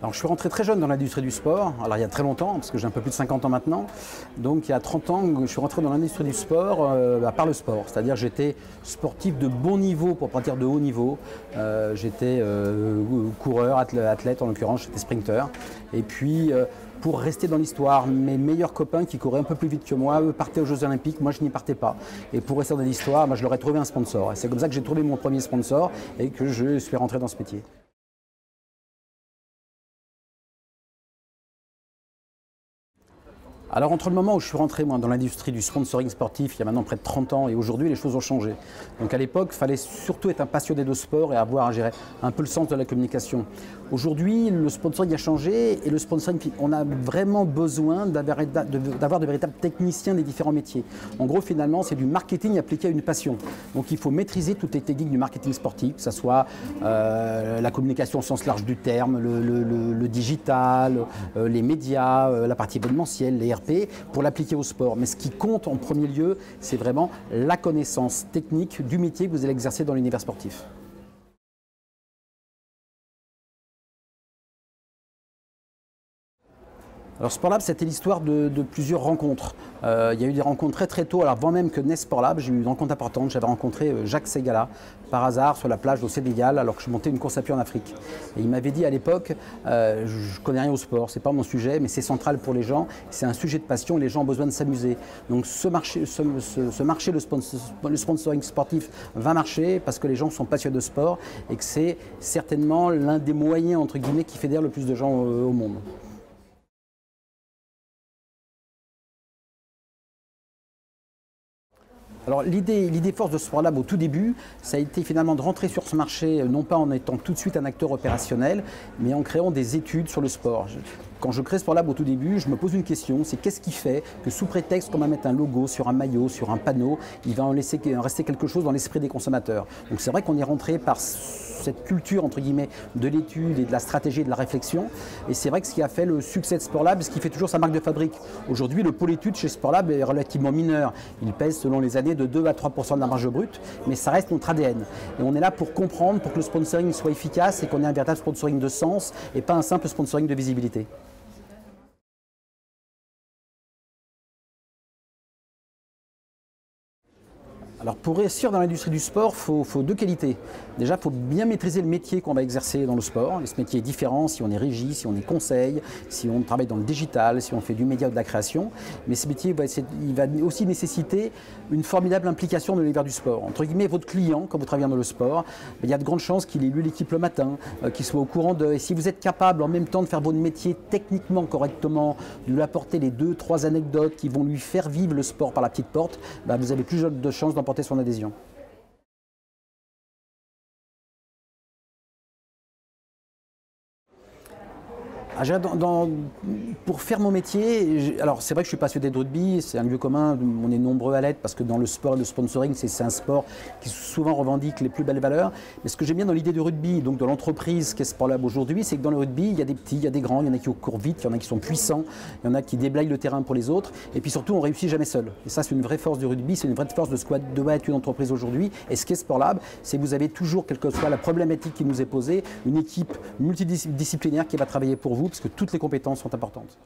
Alors, je suis rentré très jeune dans l'industrie du sport, alors il y a très longtemps, parce que j'ai un peu plus de 50 ans maintenant. Donc il y a 30 ans, je suis rentré dans l'industrie du sport par le sport. C'est-à-dire que j'étais sportif de bon niveau, pour pas dire de haut niveau. J'étais coureur, athlète en l'occurrence, j'étais sprinter. Et puis pour rester dans l'histoire, mes meilleurs copains qui couraient un peu plus vite que moi, eux partaient aux Jeux Olympiques, moi je n'y partais pas. Et pour rester dans l'histoire, je leur ai trouvé un sponsor. Et c'est comme ça que j'ai trouvé mon premier sponsor et que je suis rentré dans ce métier. Alors entre le moment où je suis rentré moi, dans l'industrie du sponsoring sportif, il y a maintenant près de 30 ans, et aujourd'hui les choses ont changé. Donc à l'époque, il fallait surtout être un passionné de sport et avoir à gérer un peu le sens de la communication. Aujourd'hui, le sponsoring a changé et le sponsoring, on a vraiment besoin d'avoir de véritables techniciens des différents métiers. En gros, finalement, c'est du marketing appliqué à une passion. Donc il faut maîtriser toutes les techniques du marketing sportif, que ce soit la communication au sens large du terme, le digital, les médias, la partie événementielle, les RP, pour l'appliquer au sport. Mais ce qui compte en premier lieu, c'est vraiment la connaissance technique du métier que vous allez exercer dans l'univers sportif. Alors Sportlab, c'était l'histoire de plusieurs rencontres. Il y a eu des rencontres très tôt, alors avant même que naisse Sportlab, j'ai eu une rencontre importante. J'avais rencontré Jacques Ségala par hasard sur la plage au Sénégal alors que je montais une course à pied en Afrique. Et il m'avait dit à l'époque, je connais rien au sport, c'est pas mon sujet, mais c'est central pour les gens, c'est un sujet de passion, les gens ont besoin de s'amuser. Donc ce marché, le sponsoring sportif va marcher parce que les gens sont passionnés de sport et que c'est certainement l'un des moyens entre guillemets qui fédère le plus de gens au monde. Alors l'idée force de Sportlab au tout début, ça a été finalement de rentrer sur ce marché, non pas en étant tout de suite un acteur opérationnel, mais en créant des études sur le sport. Quand je crée Sportlab au tout début, je me pose une question, c'est qu'est-ce qui fait que sous prétexte qu'on va mettre un logo sur un maillot, sur un panneau, il va en laisser rester quelque chose dans l'esprit des consommateurs. Donc c'est vrai qu'on est rentré par cette culture entre guillemets de l'étude et de la stratégie et de la réflexion, et c'est vrai que ce qui a fait le succès de Sportlab, ce qui fait toujours sa marque de fabrique. Aujourd'hui, le pôle étude chez Sportlab est relativement mineur. Il pèse selon les années de 2 à 3% de la marge brute, mais ça reste notre ADN. Et on est là pour comprendre, pour que le sponsoring soit efficace et qu'on ait un véritable sponsoring de sens et pas un simple sponsoring de visibilité. Alors pour réussir dans l'industrie du sport, il faut deux qualités. Déjà, il faut bien maîtriser le métier qu'on va exercer dans le sport. Et ce métier est différent si on est régie, si on est conseil, si on travaille dans le digital, si on fait du média ou de la création. Mais ce métier il va aussi nécessiter une formidable implication de l'univers du sport. Entre guillemets, votre client, quand vous travaillez dans le sport, il y a de grandes chances qu'il ait lu l'équipe le matin, qu'il soit au courant de... Et si vous êtes capable en même temps de faire votre métier techniquement correctement, de lui apporter les 2-3 anecdotes qui vont lui faire vivre le sport par la petite porte, vous avez plus de chances d'emporter son adhésion. Pour faire mon métier, alors c'est vrai que je suis passionné de rugby, c'est un lieu commun, on est nombreux à l'être parce que dans le sport et le sponsoring, c'est un sport qui souvent revendique les plus belles valeurs. Mais ce que j'aime bien dans l'idée du rugby, donc de l'entreprise qu'est Sportlab aujourd'hui, c'est que dans le rugby, il y a des petits, il y a des grands, il y en a qui courent vite, il y en a qui sont puissants, il y en a qui déblayent le terrain pour les autres. Et puis surtout, on réussit jamais seul. Et ça, c'est une vraie force du rugby, c'est une vraie force de ce que doit être une entreprise aujourd'hui. Et ce qu'est Sportlab, c'est que vous avez toujours, quelle que soit la problématique qui nous est posée, une équipe multidisciplinaire qui va travailler pour vous, parce que toutes les compétences sont importantes.